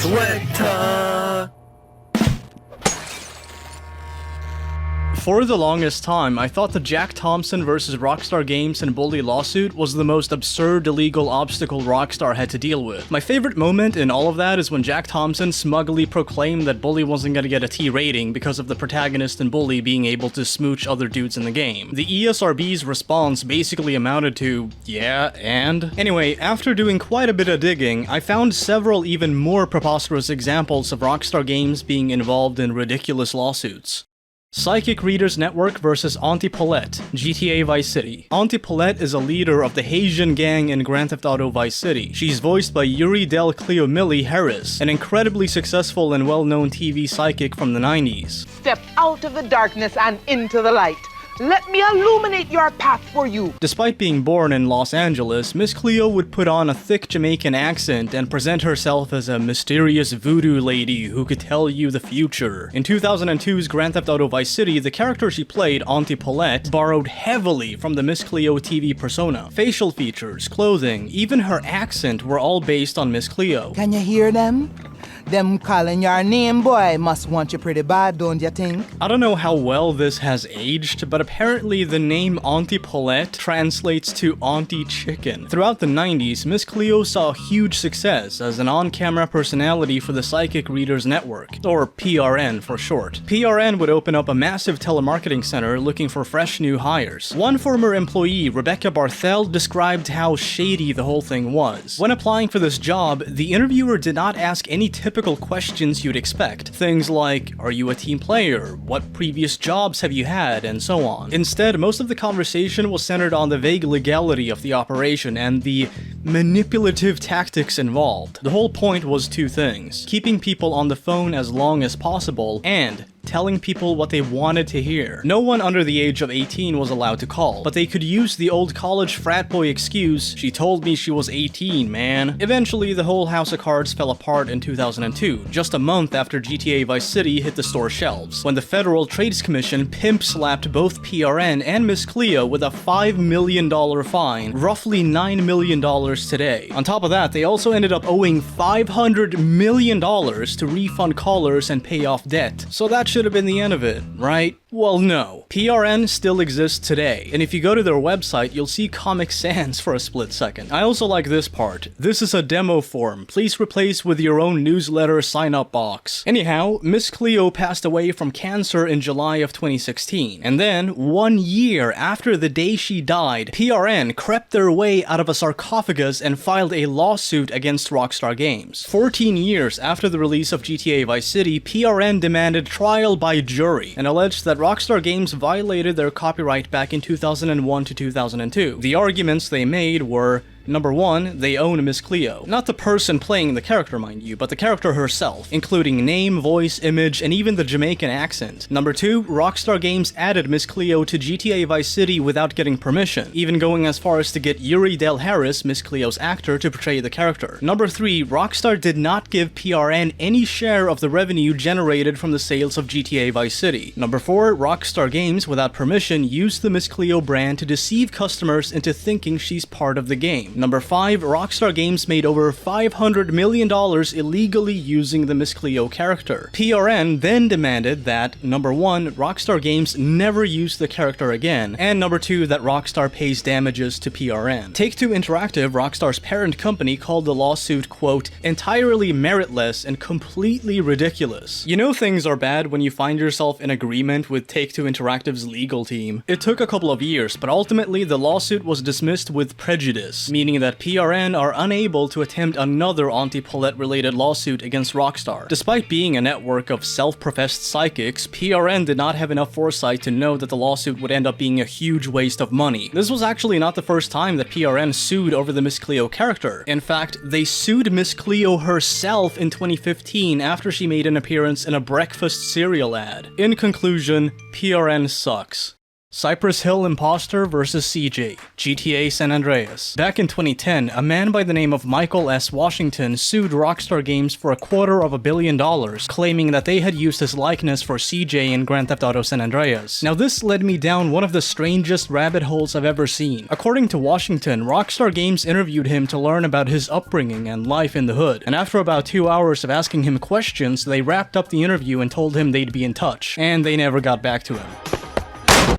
SWEGTA! For the longest time, I thought the Jack Thompson vs Rockstar Games and Bully lawsuit was the most absurd illegal obstacle Rockstar had to deal with. My favorite moment in all of that is when Jack Thompson smugly proclaimed that Bully wasn't gonna get a T rating because of the protagonist and Bully being able to smooch other dudes in the game. The ESRB's response basically amounted to, yeah, and? Anyway, after doing quite a bit of digging, I found several even more preposterous examples of Rockstar Games being involved in ridiculous lawsuits. Psychic Readers Network vs Auntie Poulet, GTA Vice City. Auntie Poulet is a leader of the Haitian gang in Grand Theft Auto Vice City. She's voiced by Yuri Del Cleomilli Harris, an incredibly successful and well-known TV psychic from the 90s. Step out of the darkness and into the light. Let me illuminate your path for you. Despite being born in Los Angeles, Miss Cleo would put on a thick Jamaican accent and present herself as a mysterious voodoo lady who could tell you the future. In 2002's Grand Theft Auto Vice City, the character she played, Auntie Poulet, borrowed heavily from the Miss Cleo TV persona. Facial features, clothing, even her accent were all based on Miss Cleo. Can you hear them? Them calling your name, boy, must want you pretty bad, don't you think? I don't know how well this has aged, but apparently the name Auntie Poulet translates to Auntie Chicken. Throughout the 90s, Miss Cleo saw huge success as an on-camera personality for the Psychic Readers Network, or PRN for short. PRN would open up a massive telemarketing center looking for fresh new hires. One former employee, Rebecca Barthel, described how shady the whole thing was. When applying for this job, the interviewer did not ask any typical questions you'd expect. Things like, are you a team player? What previous jobs have you had? And so on. Instead, most of the conversation was centered on the vague legality of the operation and the manipulative tactics involved. The whole point was two things: keeping people on the phone as long as possible, and telling people what they wanted to hear. No one under the age of 18 was allowed to call, but they could use the old college frat boy excuse, "She told me she was 18, man." Eventually, the whole house of cards fell apart in 2002, just a month after GTA Vice City hit the store shelves, when the Federal Trades Commission pimp-slapped both PRN and Miss Cleo with a $5 million fine, roughly $9 million today. On top of that, they also ended up owing $500 million to refund callers and pay off debt. So that should have been the end of it, right? Well, no. PRN still exists today, and if you go to their website, you'll see Comic Sans for a split second. I also like this part. This is a demo form. Please replace with your own newsletter sign-up box. Anyhow, Miss Cleo passed away from cancer in July of 2016, and then, 1 year after the day she died, PRN crept their way out of a sarcophagus and filed a lawsuit against Rockstar Games. 14 years after the release of GTA Vice City, PRN demanded trial by jury and alleged that Rockstar Games violated their copyright back in 2001 to 2002. The arguments they made were: Number 1, they own Miss Cleo. Not the person playing the character, mind you, but the character herself, including name, voice, image, and even the Jamaican accent. Number 2, Rockstar Games added Miss Cleo to GTA Vice City without getting permission, even going as far as to get Yuri Del Harris, Miss Cleo's actor, to portray the character. Number 3, Rockstar did not give PRN any share of the revenue generated from the sales of GTA Vice City. Number 4, Rockstar Games, without permission, used the Miss Cleo brand to deceive customers into thinking she's part of the game. Number 5, Rockstar Games made over $500 million illegally using the Miss Cleo character. PRN then demanded that, number 1, Rockstar Games never use the character again, and number 2, that Rockstar pays damages to PRN. Take-Two Interactive, Rockstar's parent company, called the lawsuit, quote, entirely meritless and completely ridiculous. You know things are bad when you find yourself in agreement with Take-Two Interactive's legal team. It took a couple of years, but ultimately the lawsuit was dismissed with prejudice, meaning that PRN are unable to attempt another Auntie Poulet related lawsuit against Rockstar. Despite being a network of self-professed psychics, PRN did not have enough foresight to know that the lawsuit would end up being a huge waste of money. This was actually not the first time that PRN sued over the Miss Cleo character. In fact, they sued Miss Cleo herself in 2015 after she made an appearance in a breakfast cereal ad. In conclusion, PRN sucks. Cypress Hill Impostor vs. CJ, GTA San Andreas. Back in 2010, a man by the name of Michael S. Washington sued Rockstar Games for $250 million, claiming that they had used his likeness for CJ in Grand Theft Auto San Andreas. Now this led me down one of the strangest rabbit holes I've ever seen. According to Washington, Rockstar Games interviewed him to learn about his upbringing and life in the hood, and after about 2 hours of asking him questions, they wrapped up the interview and told him they'd be in touch, and they never got back to him.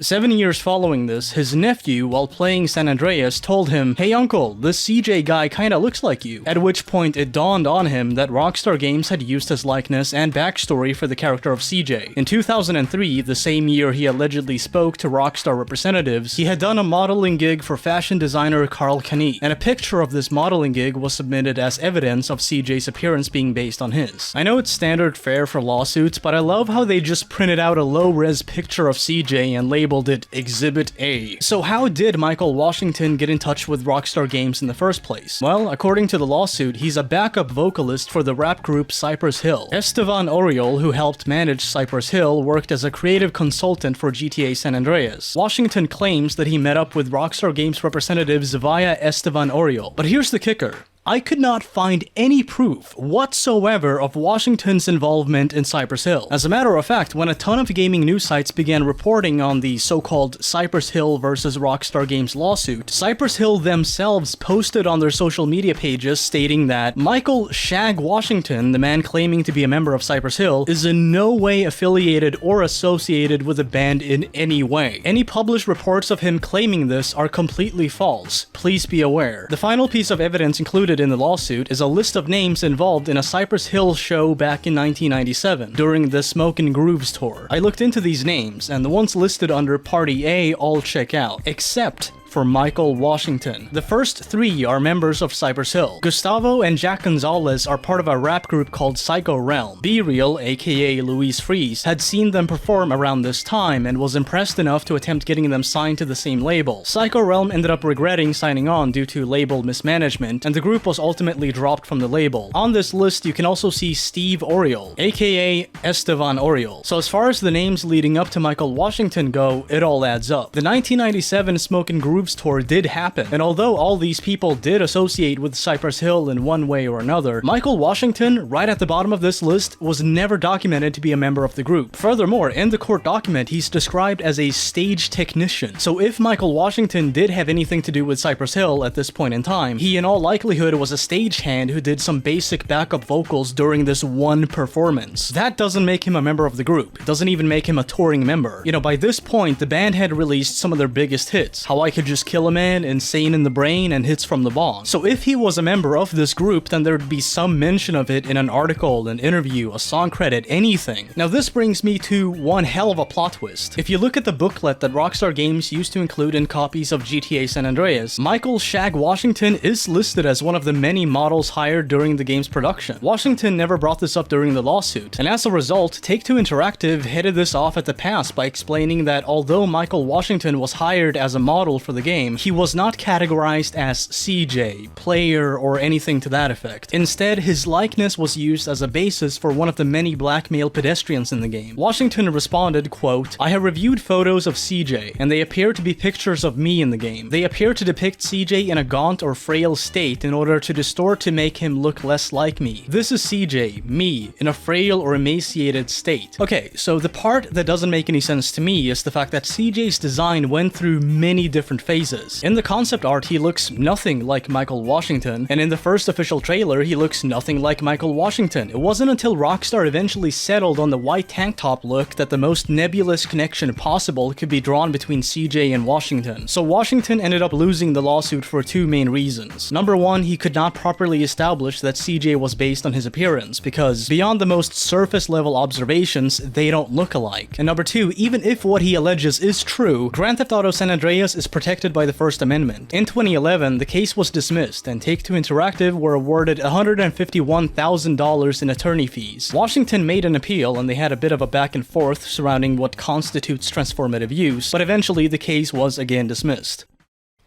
7 years following this, his nephew, while playing San Andreas, told him, "Hey uncle, this CJ guy kinda looks like you," at which point it dawned on him that Rockstar Games had used his likeness and backstory for the character of CJ. In 2003, the same year he allegedly spoke to Rockstar representatives, he had done a modeling gig for fashion designer Canis, and a picture of this modeling gig was submitted as evidence of CJ's appearance being based on his. I know it's standard fare for lawsuits, but I love how they just printed out a low-res picture of CJ and labeled it Exhibit A. So how did Michael Washington get in touch with Rockstar Games in the first place? Well, according to the lawsuit, he's a backup vocalist for the rap group Cypress Hill. Esteban Oriol, who helped manage Cypress Hill, worked as a creative consultant for GTA San Andreas. Washington claims that he met up with Rockstar Games representatives via Esteban Oriol. But here's the kicker. I could not find any proof whatsoever of Washington's involvement in Cypress Hill. As a matter of fact, when a ton of gaming news sites began reporting on the so-called Cypress Hill versus Rockstar Games lawsuit, Cypress Hill themselves posted on their social media pages stating that Michael Shag Washington, the man claiming to be a member of Cypress Hill, is in no way affiliated or associated with the band in any way. Any published reports of him claiming this are completely false. Please be aware. The final piece of evidence included in the lawsuit is a list of names involved in a Cypress Hill show back in 1997 during the Smoke and Grooves tour. I looked into these names, and the ones listed under Party A all check out, except for Michael Washington. The first 3 are members of Cypress Hill. Gustavo and Jack Gonzalez are part of a rap group called Psycho Realm. B-Real, aka Luis Freeze, had seen them perform around this time and was impressed enough to attempt getting them signed to the same label. Psycho Realm ended up regretting signing on due to label mismanagement, and the group was ultimately dropped from the label. On this list, you can also see Steve Oriol, aka Esteban Oriol. So as far as the names leading up to Michael Washington go, it all adds up. The 1997 Smoke and Grooves tour did happen, and although all these people did associate with Cypress Hill in one way or another, Michael Washington, right at the bottom of this list, was never documented to be a member of the group. Furthermore, in the court document, he's described as a stage technician. So if Michael Washington did have anything to do with Cypress Hill at this point in time, he in all likelihood was a stagehand who did some basic backup vocals during this one performance. That doesn't make him a member of the group. It doesn't even make him a touring member. You know, by this point, the band had released some of their biggest hits, How I Could Just Kill a Man, Insane in the Brain, and Hits from the Bong. So if he was a member of this group, then there'd be some mention of it in an article, an interview, a song credit, anything. Now this brings me to one hell of a plot twist. If you look at the booklet that Rockstar Games used to include in copies of GTA San Andreas, Michael Shag Washington is listed as one of the many models hired during the game's production. Washington never brought this up during the lawsuit, and as a result, Take-Two Interactive headed this off at the pass by explaining that although Michael Washington was hired as a model for the game, he was not categorized as CJ, player, or anything to that effect. Instead, his likeness was used as a basis for one of the many black male pedestrians in the game. Washington responded, quote, "I have reviewed photos of CJ, and they appear to be pictures of me in the game. They appear to depict CJ in a gaunt or frail state in order to distort to make him look less like me. This is CJ, me, in a frail or emaciated state." Okay, so the part that doesn't make any sense to me is the fact that CJ's design went through many different phases. In the concept art, he looks nothing like Michael Washington, and in the first official trailer, he looks nothing like Michael Washington. It wasn't until Rockstar eventually settled on the white tank top look that the most nebulous connection possible could be drawn between CJ and Washington. So Washington ended up losing the lawsuit for 2 main reasons. Number one, he could not properly establish that CJ was based on his appearance, because beyond the most surface level observations, they don't look alike. And number two, even if what he alleges is true, Grand Theft Auto San Andreas is protected by the First Amendment. In 2011, the case was dismissed, and Take-Two Interactive were awarded $151,000 in attorney fees. Washington made an appeal, and they had a bit of a back and forth surrounding what constitutes transformative use, but eventually the case was again dismissed.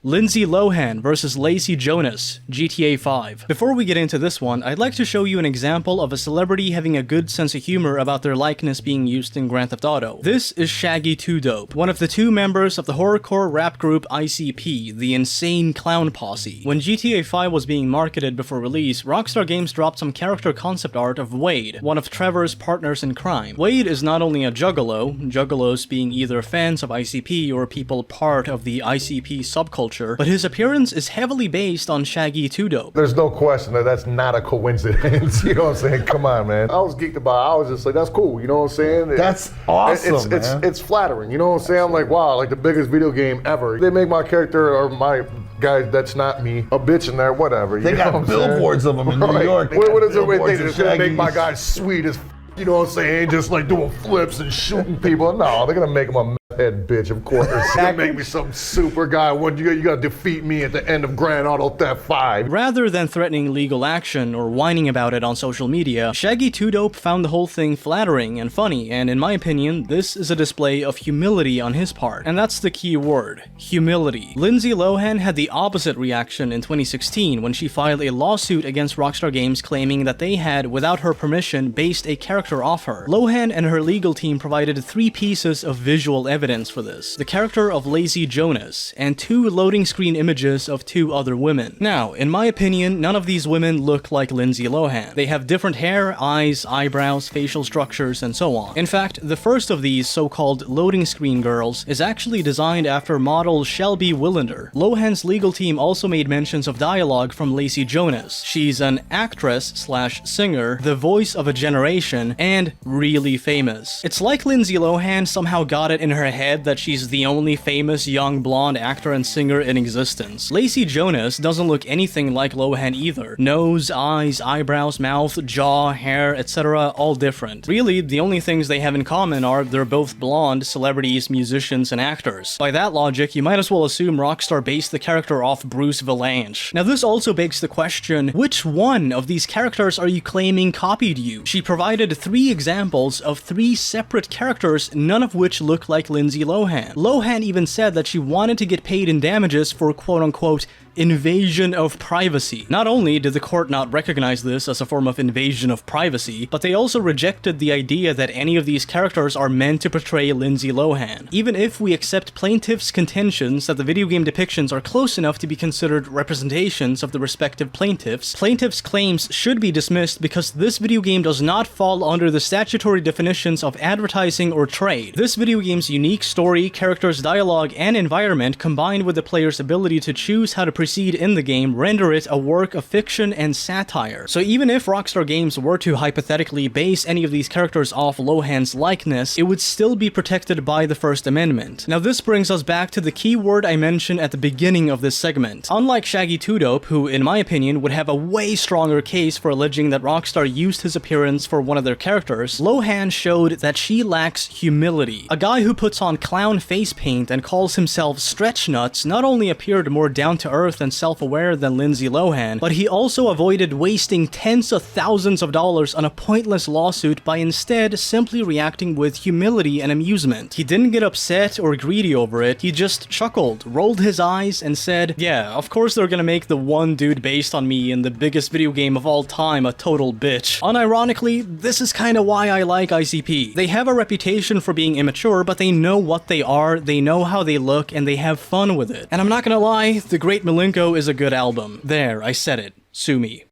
Lindsay Lohan versus Lacey Jonas, GTA 5. Before we get into this one, I'd like to show you an example of a celebrity having a good sense of humor about their likeness being used in Grand Theft Auto. This is Shaggy 2 Dope, one of the two members of the horrorcore rap group ICP, the Insane Clown Posse. When GTA 5 was being marketed before release, Rockstar Games dropped some character concept art of Wade, one of Trevor's partners in crime. Wade is not only a juggalo, juggalos being either fans of ICP or people part of the ICP subculture, but his appearance is heavily based on Shaggy 2 Dope. There's no question that that's not a coincidence, you know what I'm saying? Come on, man. I was geeked about it. I was just like, that's cool, you know what I'm saying? That's awesome, man. It's flattering, you know what I'm saying? I'm like, wow, like the biggest video game ever. They make my character or my guy that's not me a bitch in there, whatever. They got billboards of them in New York. What is it where they just make my guy sweet as you know what I'm saying? Just like doing flips and shooting people. No, they're gonna make him a meth head bitch, of course. They're gonna make me some super guy. You gotta defeat me at the end of Grand Auto Theft 5. Rather than threatening legal action or whining about it on social media, Shaggy 2 Dope found the whole thing flattering and funny, and in my opinion, this is a display of humility on his part. And that's the key word, humility. Lindsay Lohan had the opposite reaction in 2016 when she filed a lawsuit against Rockstar Games claiming that they had, without her permission, based a character off her. Lohan and her legal team provided 3 pieces of visual evidence for this: the character of Lacey Jonas, and 2 loading screen images of 2 other women. Now, in my opinion, none of these women look like Lindsay Lohan. They have different hair, eyes, eyebrows, facial structures, and so on. In fact, the first of these so-called loading screen girls is actually designed after model Shelby Willender. Lohan's legal team also made mentions of dialogue from Lacey Jonas. She's an actress/singer, the voice of a generation, and really famous. It's like Lindsay Lohan somehow got it in her head that she's the only famous young blonde actor and singer in existence. Lacey Jonas doesn't look anything like Lohan either. Nose, eyes, eyebrows, mouth, jaw, hair, etc. all different. Really, the only things they have in common are they're both blonde celebrities, musicians, and actors. By that logic, you might as well assume Rockstar based the character off Bruce Vilanch. Now this also begs the question, which one of these characters are you claiming copied you? She provided 3 examples of 3 separate characters, none of which look like Lindsay Lohan. Lohan even said that she wanted to get paid in damages for quote-unquote invasion of privacy. Not only did the court not recognize this as a form of invasion of privacy, but they also rejected the idea that any of these characters are meant to portray Lindsay Lohan. Even if we accept plaintiffs' contentions that the video game depictions are close enough to be considered representations of the respective plaintiffs, plaintiffs' claims should be dismissed because this video game does not fall under the statutory definitions of advertising or trade. This video game's unique story, characters, dialogue, and environment, combined with the player's ability to choose how to proceed in the game, render it a work of fiction and satire. So even if Rockstar Games were to hypothetically base any of these characters off Lohan's likeness, it would still be protected by the First Amendment. Now this brings us back to the key word I mentioned at the beginning of this segment. Unlike Shaggy 2 Dope, who in my opinion would have a way stronger case for alleging that Rockstar used his appearance for one of their characters, Lohan showed that she lacks humility. A guy who puts on clown face paint and calls himself Stretch Nuts not only appeared more down-to-earth and self-aware than Lindsay Lohan, but he also avoided wasting tens of thousands of dollars on a pointless lawsuit by instead simply reacting with humility and amusement. He didn't get upset or greedy over it, he just chuckled, rolled his eyes, and said, yeah, of course they're gonna make the one dude based on me in the biggest video game of all time a total bitch. Unironically, this is kinda why I like ICP. They have a reputation for being immature, but they know what they are, they know how they look, and they have fun with it. And I'm not gonna lie, The Great Malenko is a good album. There, I said it. Sue me.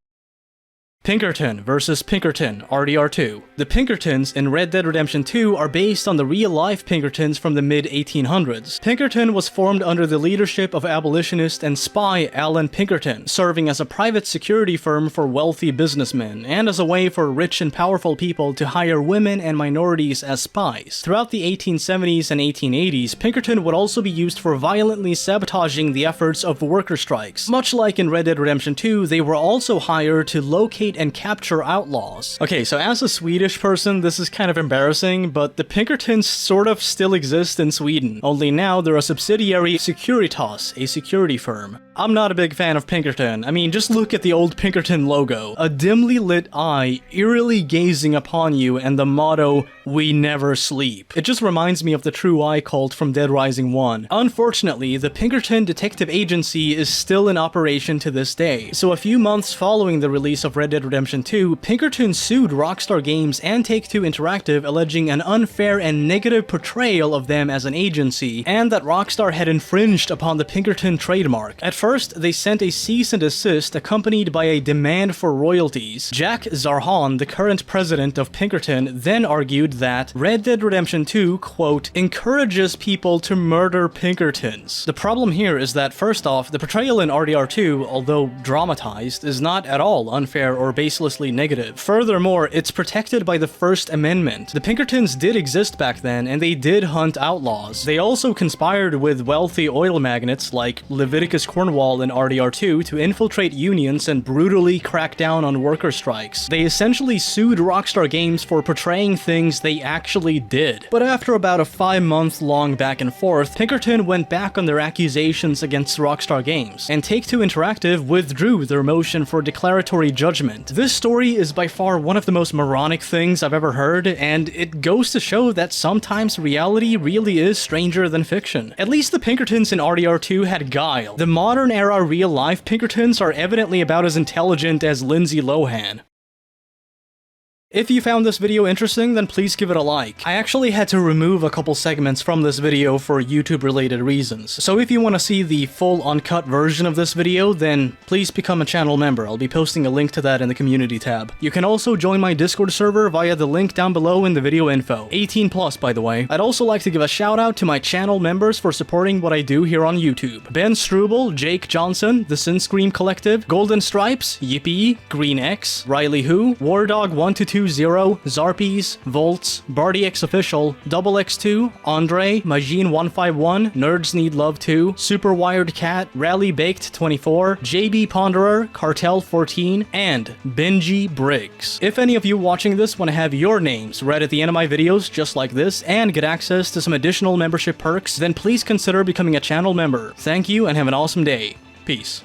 Pinkerton versus Pinkerton, RDR2. The Pinkertons in Red Dead Redemption 2 are based on the real-life Pinkertons from the mid-1800s. Pinkerton was formed under the leadership of abolitionist and spy Alan Pinkerton, serving as a private security firm for wealthy businessmen, and as a way for rich and powerful people to hire women and minorities as spies. Throughout the 1870s and 1880s, Pinkerton would also be used for violently sabotaging the efforts of worker strikes. Much like in Red Dead Redemption 2, they were also hired to locate infiltrate and capture outlaws. Okay, so as a Swedish person, this is kind of embarrassing, but the Pinkertons sort of still exist in Sweden, only now they're a subsidiary Securitas, a security firm. I'm not a big fan of Pinkerton. I mean, just look at the old Pinkerton logo. A dimly lit eye eerily gazing upon you and the motto, "We never sleep." It just reminds me of the True Eye cult from Dead Rising 1. Unfortunately, the Pinkerton Detective Agency is still in operation to this day. So a few months following the release of Red Dead Redemption 2, Pinkerton sued Rockstar Games and Take-Two Interactive, alleging an unfair and negative portrayal of them as an agency, and that Rockstar had infringed upon the Pinkerton trademark. At first, they sent a cease and desist accompanied by a demand for royalties. Jack Zarhan, the current president of Pinkerton, then argued that Red Dead Redemption 2, quote, encourages people to murder Pinkertons. The problem here is that, first off, the portrayal in RDR2, although dramatized, is not at all unfair or baselessly negative. Furthermore, it's protected by the First Amendment. The Pinkertons did exist back then, and they did hunt outlaws. They also conspired with wealthy oil magnates like Leviticus Cornwall in RDR2 to infiltrate unions and brutally crack down on worker strikes. They essentially sued Rockstar Games for portraying things they actually did. But after about a 5-month-long back and forth, Pinkerton went back on their accusations against Rockstar Games, and Take-Two Interactive withdrew their motion for declaratory judgment. This story is by far one of the most moronic things I've ever heard, and it goes to show that sometimes reality really is stranger than fiction. At least the Pinkertons in RDR2 had guile. The modern era real-life Pinkertons are evidently about as intelligent as Lindsay Lohan. If you found this video interesting, then please give it a like. I actually had to remove a couple segments from this video for YouTube-related reasons, so if you want to see the full uncut version of this video, then please become a channel member. I'll be posting a link to that in the community tab. You can also join my Discord server via the link down below in the video info. 18+, by the way. I'd also like to give a shout out to my channel members for supporting what I do here on YouTube. Ben Struble, Jake Johnson, The Sin Scream Collective, Golden Stripes, Yippee, Green X, Riley Who, Wardog1220, Zarpies, Volts, BardyX Official, Double X2, Andre, Majin151, Nerds Need Love 2, Super Wired Cat, Rally Baked 24, JB Ponderer, Cartel 14, and Benji Briggs. If any of you watching this want to have your names read at the end of my videos just like this and get access to some additional membership perks, then please consider becoming a channel member. Thank you and have an awesome day. Peace.